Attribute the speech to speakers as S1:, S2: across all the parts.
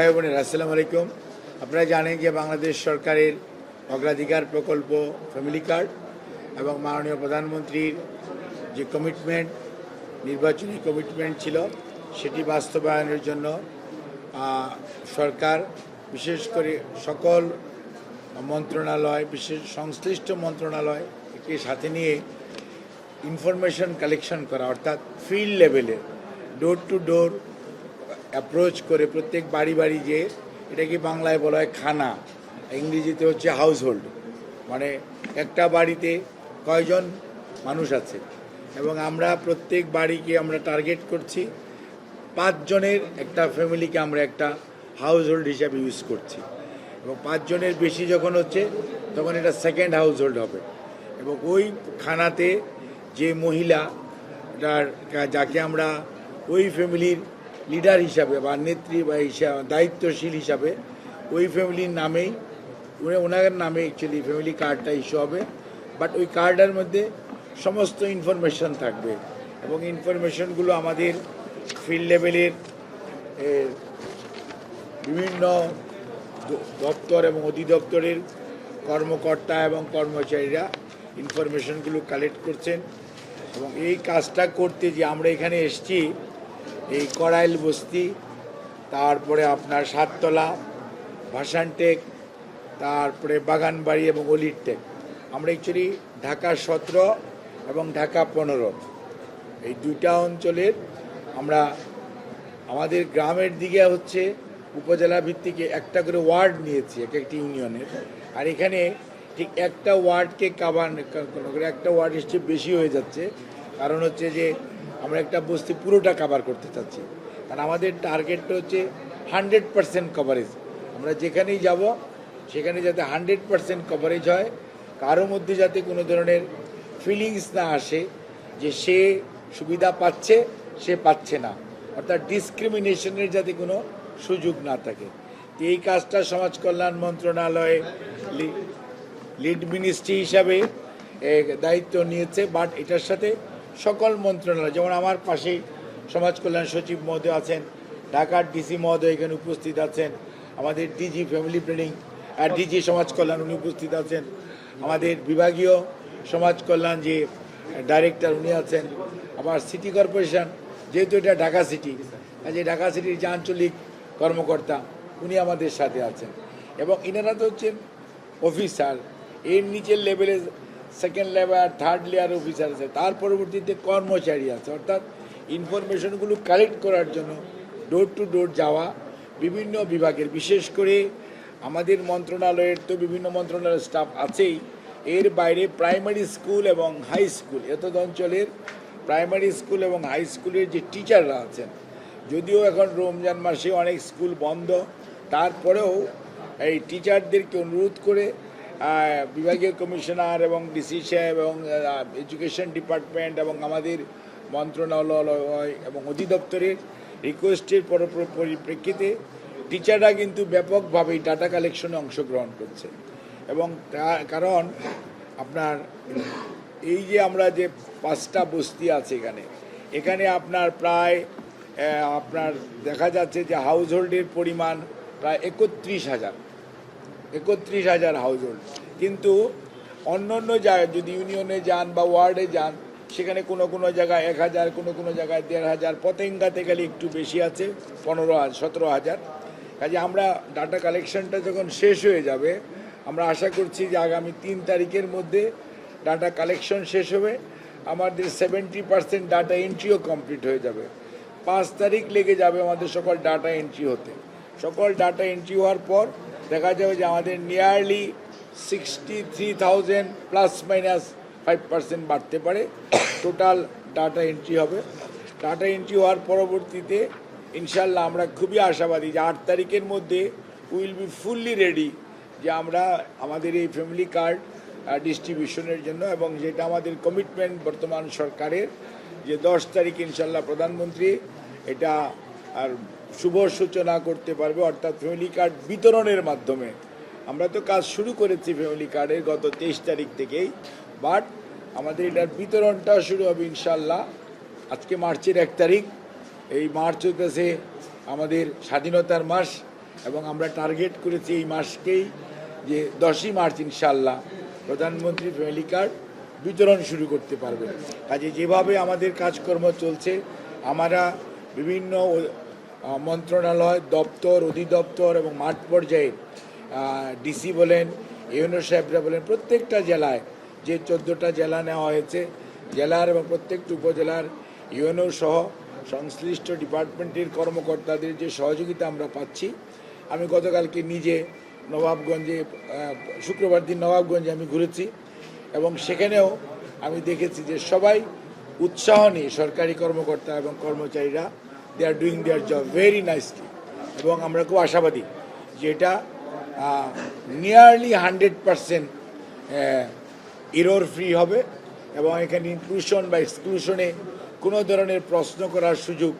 S1: ভাই বোনের আসসালামু আলাইকুম। আপনারা জানেন যে বাংলাদেশ সরকারের অগ্রাধিকার প্রকল্প ফ্যামিলি কার্ড এবং মাননীয় প্রধানমন্ত্রীর যে কমিটমেন্ট, নির্বাচনী কমিটমেন্ট ছিল, সেটি বাস্তবায়নের জন্য সরকার বিশেষ করে সকল মন্ত্রণালয়, বিশেষ সংশ্লিষ্ট মন্ত্রণালয়কে সাথে নিয়ে ইনফরমেশন কালেকশন করা, অর্থাৎ ফিল্ড লেভেলে ডোর টু ডোর অ্যাপ্রোচ করে প্রত্যেক বাড়ি বাড়ি যে এটাকে বাংলায় বলা হয় খানা, ইংরেজিতে হচ্ছে হাউস হোল্ড, মানে একটা বাড়িতে কয়জন মানুষ আছে, এবং আমরা প্রত্যেক বাড়িকে আমরা টার্গেট করছি 5 জনের একটা ফ্যামিলিকে আমরা একটা হাউস হোল্ড হিসাবে ইউজ করছি, এবং 5 জনের বেশি যখন হচ্ছে তখন এটা সেকেন্ড হাউস হোল্ড হবে। এবং ওই খানাতে যে মহিলা যাকে আমরা ওই ফ্যামিলির লিডার হিসাবে বা নেত্রী বা দায়িত্বশীল হিসাবে ওই ফ্যামিলির নামেই ওনার নামে অ্যাকচুয়ালি ফ্যামিলি কার্ডটা ইস্যু হবে, বাট ওই কার্ডের মধ্যে সমস্ত ইনফরমেশন থাকবে, এবং ইনফরমেশনগুলো আমাদের ফিল্ড লেভেলের বিভিন্ন দপ্তর এবং অধিদপ্তরের কর্মকর্তা এবং কর্মচারীরা ইনফরমেশনগুলো কালেক্ট করছেন। এবং এই কাজটা করতে যে আমরা এখানে এসেছি, এই কড়াইল বস্তি, তারপরে আপনার সাততলা, ভাসানটেক, তারপরে বাগানবাড়ি এবং অলির টেক, আমরা অ্যাকচুয়ালি ঢাকা 17 এবং ঢাকা 15 এই দুইটা অঞ্চলের আমরা আমাদের গ্রামের দিকে হচ্ছে উপজেলা ভিত্তিকে একটা করে ওয়ার্ড নিয়েছি এক একটি ইউনিয়নের, আর এখানে ঠিক একটা ওয়ার্ডকে করে একটা ওয়ার্ড এসছে বেশি হয়ে যাচ্ছে, কারণ হচ্ছে যে আমরা একটা বস্তি পুরোটা কভার করতে চাচ্ছি, কারণ আমাদের টার্গেটটা হচ্ছে 100% কভারেজ। আমরা যেখানেই যাব সেখানে যাতে 100% কভারেজ হয়, কারো মধ্যে যাতে কোনো ধরনের ফিলিংস না আসে যে সে সুবিধা পাচ্ছে সে পাচ্ছে না, অর্থাৎ ডিসক্রিমিনেশনের যাতে কোনো সুযোগ না থাকে। তো এই কাজটা সমাজ কল্যাণ মন্ত্রণালয়ে লিড মিনিস্ট্রি হিসাবে দায়িত্ব নিয়েছে, বাট এটার সাথে সকল মন্ত্রণালয়, যেমন আমার পাশেই সমাজ কল্যাণ সচিব মহোদয় আছেন, ঢাকার ডিসি মহোদয় এখানে উপস্থিত আছেন, আমাদের ডিজি ফ্যামিলি প্ল্যানিং আর ডিজি সমাজ কল্যাণ উনি উপস্থিত আছেন, আমাদের বিভাগীয় সমাজ কল্যাণ যে ডাইরেক্টর উনি আছেন, আবার সিটি কর্পোরেশন, যেহেতু এটা ঢাকা সিটি, কাজে ঢাকা সিটির যে আঞ্চলিক কর্মকর্তা উনি আমাদের সাথে আছেন, এবং ইনারা তো হচ্ছেন অফিসার, এর নিচের লেভেলে second level third layer officer আছে, তার পরবর্তীতে কর্মচারী আছে, অর্থাৎ ইনফরমেশনগুলো কালেক্ট করার জন্য ডোর টু ডোর যাওয়া বিভিন্ন বিভাগের, বিশেষ করে আমাদের মন্ত্রণালয়ের তো বিভিন্ন মন্ত্রণালয়ের স্টাফ আছেই, এর বাইরে প্রাইমারি স্কুল এবং হাই স্কুল, এতদ অঞ্চলের প্রাইমারি স্কুল এবং হাই স্কুলের যে টিচাররা আছেন, যদিও এখন রমজান মাসে অনেক স্কুল বন্ধ, তারপরেও এই টিচারদেরকে অনুরোধ করে বিভাগীয় কমিশনার এবং ডিসি সাহেব এবং এডুকেশন ডিপার্টমেন্ট এবং আমাদের মন্ত্রণালয় এবং অধিদপ্তরের রিকোয়েস্টের পরিপ্রেক্ষিতে টিচাররা কিন্তু ব্যাপকভাবে ডাটা কালেকশনে অংশগ্রহণ করছে। এবং কারণ আপনার এই যে আমরা যে 5টা বস্তি আছে এখানে আপনার প্রায় আপনার দেখা যাচ্ছে যে হাউস হোল্ডের পরিমাণ প্রায় 31,000 হাউস হোল্ড, কিন্তু অন্য অন্য জায়গায় যদি ইউনিয়নে যান বা ওয়ার্ডে যান সেখানে কোনো জায়গায় 1,000, কোনো জায়গায় 1,500, পতেঙ্গাতে গেলে একটু বেশি আছে 17,000। কাজে আমরা ডাটা কালেকশনটা যখন শেষ হয়ে যাবে, আমরা আশা করছি যে আগামী 3 তারিখের মধ্যে ডাটা কালেকশন শেষ হবে, আমাদের 70% ডাটা এন্ট্রিও কমপ্লিট হয়ে যাবে। 5 তারিখ লেগে যাবে আমাদের সকল ডাটা এন্ট্রি হতে। সকল ডাটা এন্ট্রি হওয়ার পর দেখা যাবে যে আমাদের নিয়ারলি 63,000 ±5% বাড়তে পারে টোটাল ডাটা এন্ট্রি হবে। ডাটা এন্ট্রি হওয়ার পরবর্তীতে ইনশাল্লাহ আমরা খুবই আশাবাদী যে 8 তারিখের মধ্যে উইল বি ফুললি রেডি যে আমরা আমাদের এই ফ্যামিলি কার্ড ডিস্ট্রিবিউশনের জন্য, এবং যেটা আমাদের কমিটমেন্ট বর্তমান সরকারের যে 10 তারিখ ইনশাল্লাহ প্রধানমন্ত্রী এটা আর শুভ সূচনা করতে পারবে, অর্থাৎ ফ্যামিলি কার্ড বিতরণের মাধ্যমে। আমরা তো কাজ শুরু করেছি ফ্যামিলি কার্ডের গত 23 তারিখ থেকেই, বাট আমাদের এটার বিতরণটা শুরু হবে ইনশাল্লাহ আজকে মার্চের 1 তারিখ। এই মার্চ হতেছে আমাদের স্বাধীনতার মাস, এবং আমরা টার্গেট করেছি এই মাসকেই যে 10ই মার্চ ইনশাআল্লাহ প্রধানমন্ত্রী ফ্যামিলি কার্ড বিতরণ শুরু করতে পারবেন। কাজে যেভাবে আমাদের কাজকর্ম চলছে, আমরা বিভিন্ন মন্ত্রণালয়, দপ্তর, অধিদপ্তর এবং মাঠ পর্যায়ে ডিসি বলেন, ইউনো সাহেবরা বলেন, প্রত্যেকটা জেলায় যে 14টা জেলা নেওয়া হয়েছে, জেলার এবং প্রত্যেকটা উপজেলার ইউনো সহ সংশ্লিষ্ট ডিপার্টমেন্টের কর্মকর্তাদের যে সহযোগিতা আমরা পাচ্ছি। আমি গতকালকে নিজে নবাবগঞ্জে, শুক্রবার দিন নবাবগঞ্জে আমি ঘুরেছি এবং সেখানেও আমি দেখেছি যে সবাই উৎসাহ নিয়ে সরকারি কর্মকর্তা এবং কর্মচারীরা they are doing their job very nicely, এবং আমরা খুব আশাবাদী যে এটা নিয়ারলি 100% এরর ফ্রি হবে এবং এখানে ইনক্লুশন বা এক্সক্লুশনে কোনো ধরনের প্রশ্ন করার সুযোগ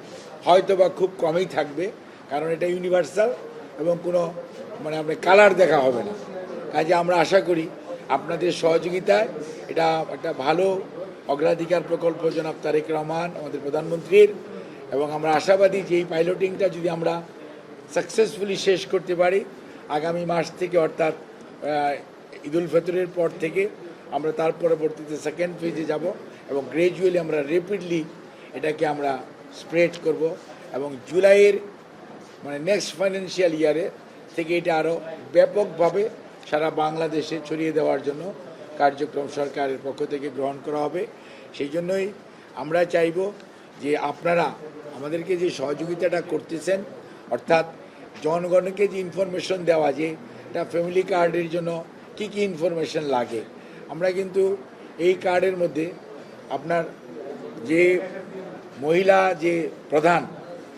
S1: হয়তো বা খুব কমই থাকবে, কারণ এটা ইউনিভার্সাল এবং কোনো আপনার কালার দেখা হবে না। কাজে আমরা আশা করি আপনাদের সহযোগিতায় এটা একটা ভালো অগ্রাধিকার প্রকল্প জনাব তারেক রহমান আমাদের প্রধানমন্ত্রীর, এবং আমরা আশাবাদী যে এই পাইলটিংটা যদি আমরা সাকসেসফুলি শেষ করতে পারি আগামী মাস থেকে, অর্থাৎ ঈদুল ফিতরের পর থেকে আমরা তার পরবর্তীতে সেকেন্ড ফেজে যাব এবং গ্র্যাজুয়ালি আমরা র্যাপিডলি এটাকে আমরা স্প্রেড করব এবং জুলাইয়ের নেক্সট ফাইন্যান্সিয়াল ইয়ারে থেকে এটা আরও ব্যাপকভাবে সারা বাংলাদেশে ছড়িয়ে দেওয়ার জন্য কার্যক্রম সরকারের পক্ষ থেকে গ্রহণ করা হবে। সেই জন্যই আমরা চাইব যে আপনারা আমাদেরকে যে সহযোগিতাটা করতেছেন, অর্থাৎ জনগণকে যে ইনফরমেশন দেওয়া, যে এটা ফ্যামিলি কার্ডের জন্য কি কি ইনফরমেশন লাগে, আমরা কিন্তু এই কার্ডের মধ্যে আপনার যে মহিলা যে প্রধান,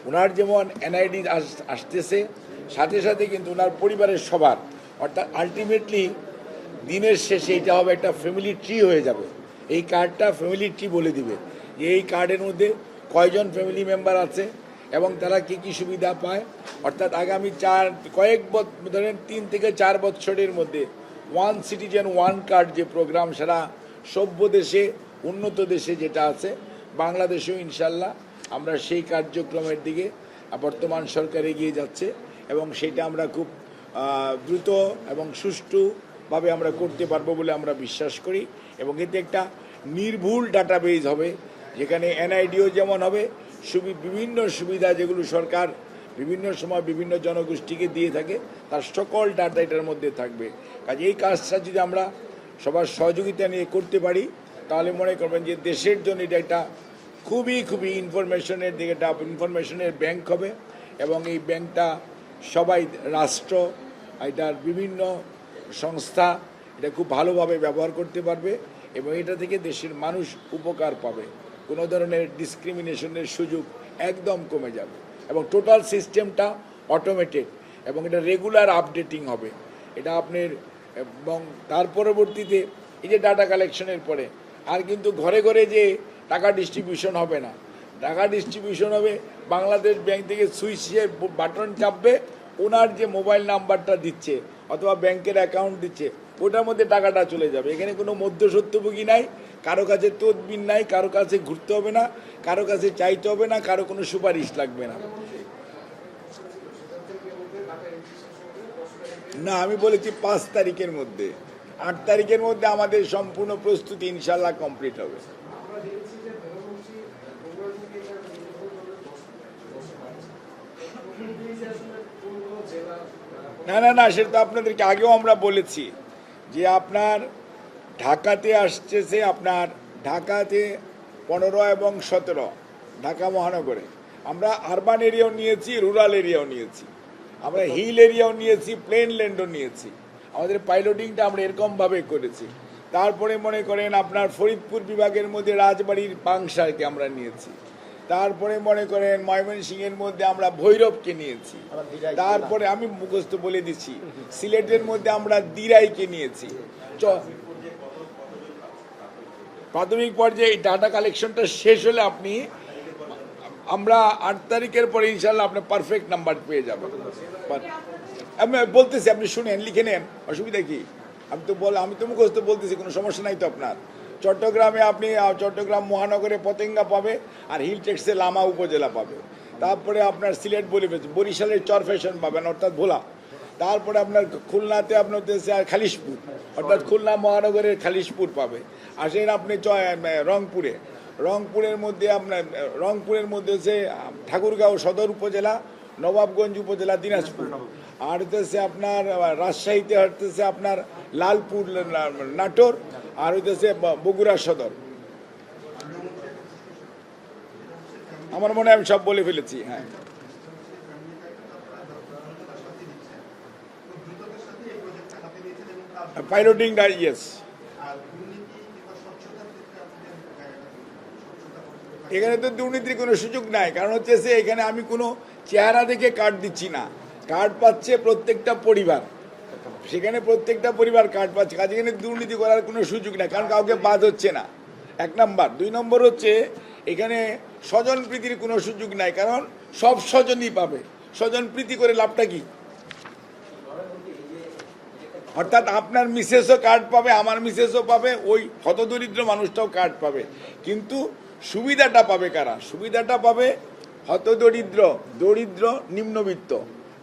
S1: ওনার যেমন এনআইডি আসতেছে, সাথে সাথে কিন্তু ওনার পরিবারের সবার, অর্থাৎ আলটিমেটলি দিনের শেষে এটা হবে একটা ফ্যামিলি ট্রি হয়ে যাবে। এই কার্ডটা ফ্যামিলি ট্রি বলে দিবে যে এই কার্ডের মধ্যে কয়জন ফ্যামিলি মেম্বার আছে এবং তারা কী কী সুবিধা পায়। অর্থাৎ আগামী ধরেন 3 থেকে 4 বছরের মধ্যে ওয়ান সিটিজেন ওয়ান কার্ড যে প্রোগ্রাম সারা সভ্য দেশে, উন্নত দেশে যেটা আছে, বাংলাদেশেও ইনশাল্লাহ আমরা সেই কার্যক্রমের দিকে বর্তমান সরকার এগিয়ে যাচ্ছে এবং সেটা আমরা খুব দ্রুত এবং সুষ্ঠুভাবে আমরা করতে পারবো বলে আমরা বিশ্বাস করি। এবং এতে একটা নির্ভুল ডাটাবেজ হবে, যেখানে এনআইডিও যেমন হবে, বিভিন্ন সুবিধা যেগুলো সরকার বিভিন্ন সময় বিভিন্ন জনগোষ্ঠীকে দিয়ে থাকে, তার সকল ডাটা এটার মধ্যে থাকবে। কাজে এই কাজটা যদি আমরা সবার সহযোগিতা নিয়ে করতে পারি, তাহলে মনে করবেন যে দেশের জন্য এটা একটা খুবই ইনফরমেশনের দিকে একটা ইনফরমেশনের ব্যাংক হবে এবং এই ব্যাংকটা সবাই, রাষ্ট্র, এটার বিভিন্ন সংস্থা এটা খুব ভালোভাবে ব্যবহার করতে পারবে এবং এটা থেকে দেশের মানুষ উপকার পাবে। কোনো ধরনের ডিসক্রিমিনেশনের সুযোগ একদম কমে যাবে এবং টোটাল সিস্টেমটা অটোমেটেড এবং এটা রেগুলার আপডেটিং হবে। এটা আপনার এবং তার পরবর্তীতে এই যে ডাটা কালেকশনের পরে আর কিন্তু ঘরে ঘরে যে টাকা ডিস্ট্রিবিউশন হবে না, টাকা ডিস্ট্রিবিউশন হবে বাংলাদেশ ব্যাংক থেকে সুইচে বাটন চাপবে, ওনার যে মোবাইল নাম্বারটা দিচ্ছে অথবা ব্যাংকের অ্যাকাউন্ট দিচ্ছে ওটার মধ্যে টাকাটা চলে যাবে। এখানে কোনো মধ্যস্বত্বভোগী নাই, কারো কাছে তদবির নাই, কারো কাছে ঘুরতে হবে না, কারো কাছে চাইতে হবে না, কারো কোনো সুপারিশ লাগবে না। না, আমি বলেছি 5 তারিখের মধ্যে, 8 তারিখের মধ্যে আমাদের সম্পূর্ণ প্রস্তুতি ইনশাল্লাহ কমপ্লিট হবে। না, সেটা তো আপনাদেরকে আগেও আমরা বলেছি যে আপনার ঢাকাতে আসতেছে, আপনার ঢাকাতে 15 এবং 17 ঢাকা মহানগরে আমরা আরবান এরিয়াও নিয়েছি, রুরাল এরিয়াও নিয়েছি, আমরা হিল এরিয়াও নিয়েছি, প্লেন ল্যান্ডও নিয়েছি। আমাদের পাইলটিংটা আমরা এরকমভাবে করেছি। তারপরে মনে করেন আপনার ফরিদপুর বিভাগের মধ্যে রাজবাড়ির পাংশাকে আমরা নিয়েছি, তারপরে মনে করেন ময়মনসিংহের মধ্যে আমরা ভৈরবকে নিয়েছি, তারপরে আমি মুখস্থ বলে দিচ্ছি সিলেটের মধ্যে আমরা দিরাইকে নিয়েছি। প্রাথমিক পর্যায়ে এই ডাটা কালেকশনটা শেষ হলে আমরা 8 তারিখের পরে ইনশাল্লাহ আপনি পারফেক্ট নাম্বার পেয়ে যাবেন। আমি বলতেছি, আপনি শুনেন, লিখে নেন, অসুবিধা কি? আমি তো মুখস্থ বলতেছি, কোনো সমস্যা নাই তো আপনার। চট্টগ্রামে আপনি চট্টগ্রাম মহানগরে পতেঙ্গা পাবে আর হিল টেক্সে লামা উপজেলা পাবে। তারপরে আপনার সিলেট বরিশালের চরফ্যাশন পাবেন অর্থাৎ ভোলা, তারপরে আপনার খুলনাতে আপনার হচ্ছে খালিশপুর অর্থাৎ খুলনা মহানগরের খালিশপুর পাবে। আসেন আপনি রংপুরের মধ্যে হচ্ছে ঠাকুরগাঁও সদর উপজেলা, নবাবগঞ্জ উপজেলা দিনাজপুর, আর হইতেছে আপনার রাজশাহীতে হইতেছে আপনার লালপুর নাটোর, আর হইতেছে বগুড়া সদর। আমার মনে হয় আমি সব বলে ফেলেছি। হ্যাঁ, পাইলটিংটা ইয়েস। এখানে তো দুর্নীতির কোনো সুযোগ নাই, কারণ হচ্ছে এখানে আমি কোনো চেহারা দেখে কার্ড দিচ্ছি না, কার্ড পাচ্ছে প্রত্যেকটা পরিবার, সেখানে প্রত্যেকটা পরিবার কার্ড পাচ্ছে, কাজে এখানে দুর্নীতি করার কোনো সুযোগ নাই, কারণ কাউকে বাদ হচ্ছে না, 1 নম্বর। 2 নম্বর হচ্ছে এখানে স্বজন প্রীতির কোনো সুযোগ নাই, কারণ সব স্বজনই পাবে। স্বজন প্রীতি করে লাভটা কি? অর্থাৎ আপনার মিসেসও কার্ড পাবে, আমার মিসেসও পাবে, ওই হতদরিদ্র মানুষটাও কার্ড পাবে, কিন্তু সুবিধাটা পাবে কারা? সুবিধাটা পাবে হতদরিদ্র, দরিদ্র, নিম্নবিত্ত,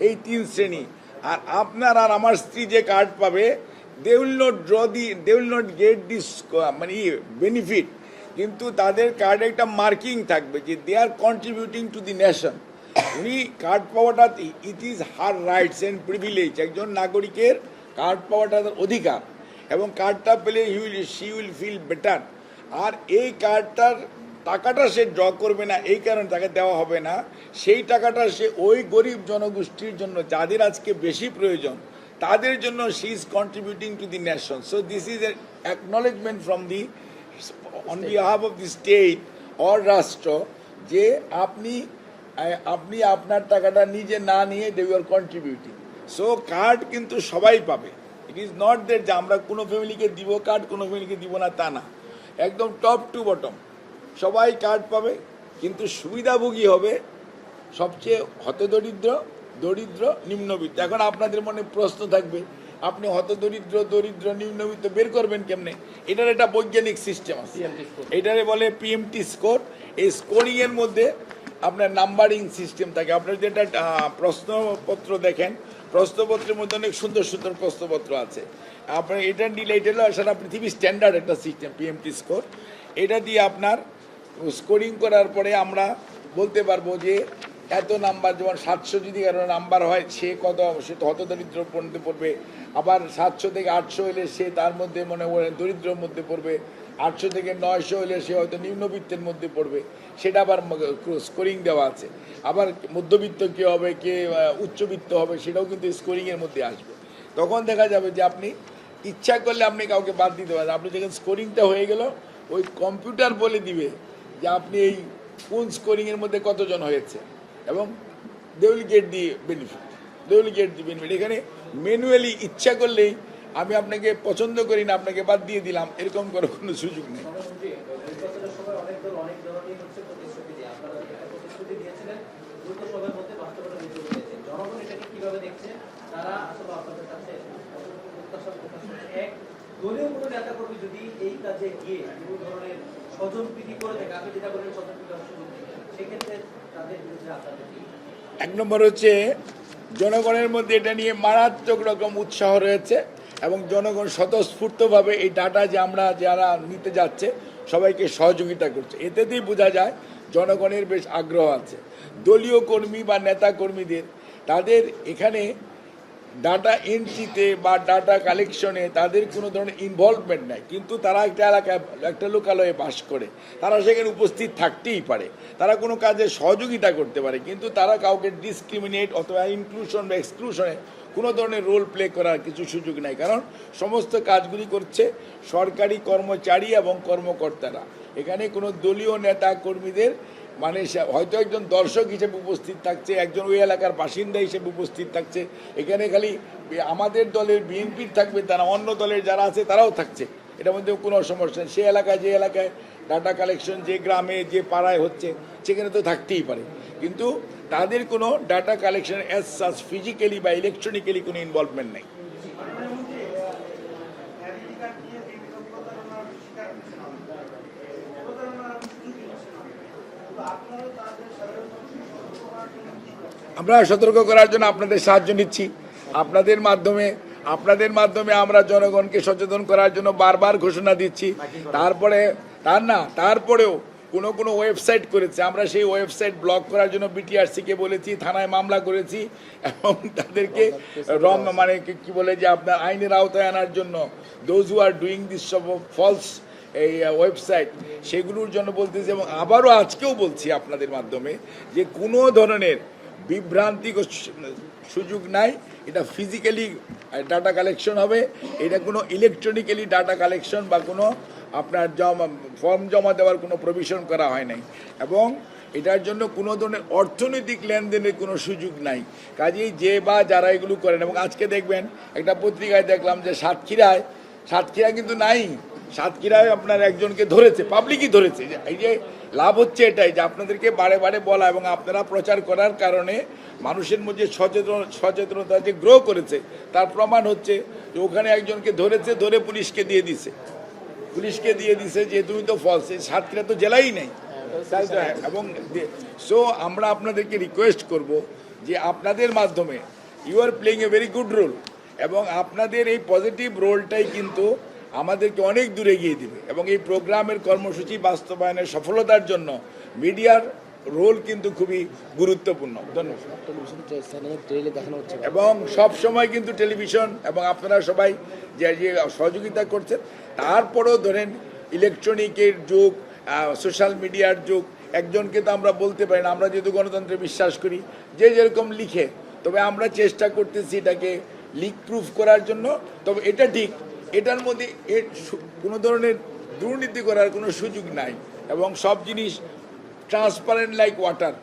S1: এই 3 শ্রেণী। আর আপনার আর আমার স্ত্রী যে কার্ড পাবে, they will not get this মানে বেনিফিট, কিন্তু তাদের কার্ডে একটা মার্কিং থাকবে যে they are contributing to the nation. উনি কার্ড পাওয়াটা, it is her rights and privilege, একজন নাগরিকের কার্ড পাওয়াটা তার অধিকার, এবং কার্ডটা পেলে শি উইল ফিল বেটার। আর এই কার্ডটার টাকাটা সে ড্র করবে না, এই কারণে তাকে দেওয়া হবে না, সেই টাকাটা সে ওই গরিব জনগোষ্ঠীর জন্য যাদের আজকে বেশি প্রয়োজন, তাদের জন্য she is contributing to the nation. So this is a acknowledgement from the on behalf of the state or রাষ্ট্র, যে আপনি আপনার টাকাটা নিজে না নিয়ে দে আর কন্ট্রিবিউটিং। সো কার্ড কিন্তু সবাই পাবে, ইট ইজ নট দ্যাট যে আমরা কোনো ফ্যামিলিকে দিব কার্ড, কোনো ফ্যামিলিকে দিব না, তা না, একদম টপ টু বটম সবাই কার্ড পাবে, কিন্তু সুবিধাভোগী হবে সবচেয়ে হতদরিদ্র, দরিদ্র, নিম্নবিত্ত। এখন আপনাদের মনে প্রশ্ন থাকবে, আপনি হতদরিদ্র, দরিদ্র, নিম্নবিত্ত বের করবেন কেমনে? এটার একটা বৈজ্ঞানিক সিস্টেম আছে, এটারে বলে পিএমটি স্কোর। এই স্কোরিংয়ের মধ্যে আপনার নাম্বারিং সিস্টেম থাকে। আপনার যেটা প্রশ্নপত্র দেখেন, প্রশ্নপত্রের মধ্যে অনেক সুন্দর সুন্দর প্রশ্নপত্র আছে, আপনার এটা নিলে এটা হলো সারা পৃথিবীর স্ট্যান্ডার্ড একটা সিস্টেম পিএমটি স্কোর। এটা দিয়ে আপনার স্কোরিং করার পরে আমরা বলতে পারবো যে এত নাম্বার, যেমন 700 যদি কারো নাম্বার হয়, সে তো হতদরিদ্র মধ্যে পড়বে, আবার 700 থেকে 800 হলে সে তার মধ্যে মনে করেন দরিদ্রের মধ্যে পড়বে, 800 থেকে 900 হলে সে হয়তো নিম্নবিত্তের মধ্যে পড়বে, সেটা আবার স্কোরিং দেওয়া আছে। আবার মধ্যবিত্ত কে হবে, কে উচ্চবিত্ত হবে, সেটাও কিন্তু স্কোরিংয়ের মধ্যে আসবে। তখন দেখা যাবে যে আপনি ইচ্ছা করলে আপনি কাউকে বাদ দিতে পারেন। আপনি যখন স্কোরিংটা হয়ে গেল, ওই কম্পিউটার বলে দিবে যে আপনি এই কোন স্কোরিংয়ের মধ্যে কতজন হয়েছে, এবং they will get the benefit, এখানে ম্যানুয়ালি ইচ্ছা করলেই আমি আপনাকে পছন্দ করি না, আপনাকে বাদ দিয়ে দিলাম, এরকম করার কোনো সুযোগ নেই।
S2: দলীয় কোনো নেতা কর্মী যদি এই কাজে গিয়ে কোনো ধরনের স্বজনপ্রীতি করে থাকে, আপনি যেটা বলেন স্বজনপ্রীতি সেক্ষেত্রে তাদের বিরুদ্ধে আপনাদের
S1: 1 নম্বর হচ্ছে জনগণের মধ্যে এটা নিয়ে মারাত্মক রকম উৎসাহ রয়েছে, এবং জনগণ স্বতঃস্ফূর্তভাবে এই ডাটা যে আমরা যারা নিতে যাচ্ছে সবাইকে সহযোগিতা করছে, এতেই বোঝা যায় জনগণের বেশ আগ্রহ আছে। দলীয় কর্মী বা নেতা কর্মীদের তাদের এখানে ডাটা এন্ট্রিতে বা ডাটা কালেকশনে তাদের কোনো ধরনের ইনভলভমেন্ট নাই, কিন্তু তারা একটা এলাকায়, একটা লোকালয়ে বাস করে, তারা সেখানে উপস্থিত থাকতেই পারে, তারা কোনো কাজে সহযোগিতা করতে পারে, কিন্তু তারা কাউকে ডিসক্রিমিনেট অথবা ইনক্লুশন বা এক্সক্লুশনে কোনো ধরনের রোল প্লে করার কিছু সুযোগ নাই, কারণ সমস্ত কাজগুলি করছে সরকারি কর্মচারী এবং কর্মকর্তারা। এখানে কোনো দলীয় নেতা কর্মীদের মানে হয়তো একজন দর্শক হিসেবে উপস্থিত থাকছে, একজন ওই এলাকার বাসিন্দা হিসেবে উপস্থিত থাকছে, এখানে খালি আমাদের দলের বিএনপির থাকবে, তারা অন্য দলের যারা আছে তারাও থাকছে, এটার মধ্যে কোনো সমস্যা নেই। সে এলাকায়, যে এলাকায় ডাটা কালেকশন, যে গ্রামে, যে পাড়ায় হচ্ছে, সেখানে তো থাকতেই পারে, কিন্তু তাদের কোনো data collection as such physically বা ইলেকট্রনিক্যালি কোনো ইনভলভমেন্ট নেই। আমরা সতর্ক করার জন্য আপনাদের সাহায্য নিচ্ছি। আপনাদের মাধ্যমে আমরা জনগণকে সচেতন করার জন্য বারবার ঘোষণা দিচ্ছি। তারপরেও কোনো ওয়েবসাইট করেছে, আমরা সেই ওয়েবসাইট ব্লক করার জন্য বিটিআরসিকে বলেছি, থানায় মামলা করেছি এবং তাদেরকে মানে কি বলে যে আপনার আইনের আওতায় আনার জন্য those who are doing this সব ফলস এই ওয়েবসাইট সেগুলোর জন্য বলতেছি। এবং আবারও আজকেও বলছি আপনাদের মাধ্যমে যে কোনো ধরনের বিভ্রান্তিকর সুযোগ নাই। এটা ফিজিক্যালি ডাটা কালেকশন হবে, এটা কোনো ইলেকট্রনিক্যালি ডাটা কালেকশন বা কোনো আপনার ফর্ম জমা দেওয়ার কোনো প্রভিশন করা হয় নাই এবং এটার জন্য কোনো ধরনের অর্থনৈতিক লেনদেনের কোনো সুযোগ নাই। কাজেই যে বা যারা এগুলো করেন, এবং আজকে দেখবেন একটা পত্রিকায় দেখলাম যে সাতক্ষীরা কিন্তু নাই, সাতক্ষীরায় আপনার একজনকে ধরেছে, পাবলিকই ধরেছে। এই যে লাভ হচ্ছে এটাই যে আপনাদেরকে বারে বারে বলা এবং আপনারা প্রচার করার কারণে মানুষের মধ্যে সচেতনতা যে গ্রো করেছে তার প্রমাণ হচ্ছে যে ওখানে একজনকে ধরেছে, ধরে পুলিশকে দিয়ে দিছে যে তুমি তো ফলস, সাতক্ষীরা তো জেলাই নেই। এবং সো আমরা আপনাদেরকে রিকোয়েস্ট করব যে আপনাদের মাধ্যমে you are playing a very good role এবং আপনাদের এই পজিটিভ রোলটাই কিন্তু আমাদেরকে অনেক দূরে এগিয়ে দিবে এবং এই প্রোগ্রামের কর্মসূচি বাস্তবায়নের সফলতার জন্য মিডিয়ার রোল কিন্তু খুবই গুরুত্বপূর্ণ। ধন্যবাদ। এবং সব সময় কিন্তু টেলিভিশন এবং আপনারা সবাই যে সহযোগিতা করছেন, তারপরেও ধরেন ইলেকট্রনিকের যুগ, সোশ্যাল মিডিয়ার যুগ, একজনকে তো আমরা বলতে পারি না। আমরা যেহেতু গণতন্ত্রে বিশ্বাস করি, যে যেরকম লিখে, তবে আমরা চেষ্টা করতেছি এটাকে লিক প্রুফ করার জন্য। তবে এটা ঠিক, এটার মধ্যে কোনো ধরনের দুর্নীতি করার কোনো সুযোগ নাই এবং সব জিনিস ট্রান্সপারেন্ট লাইক ওয়াটার।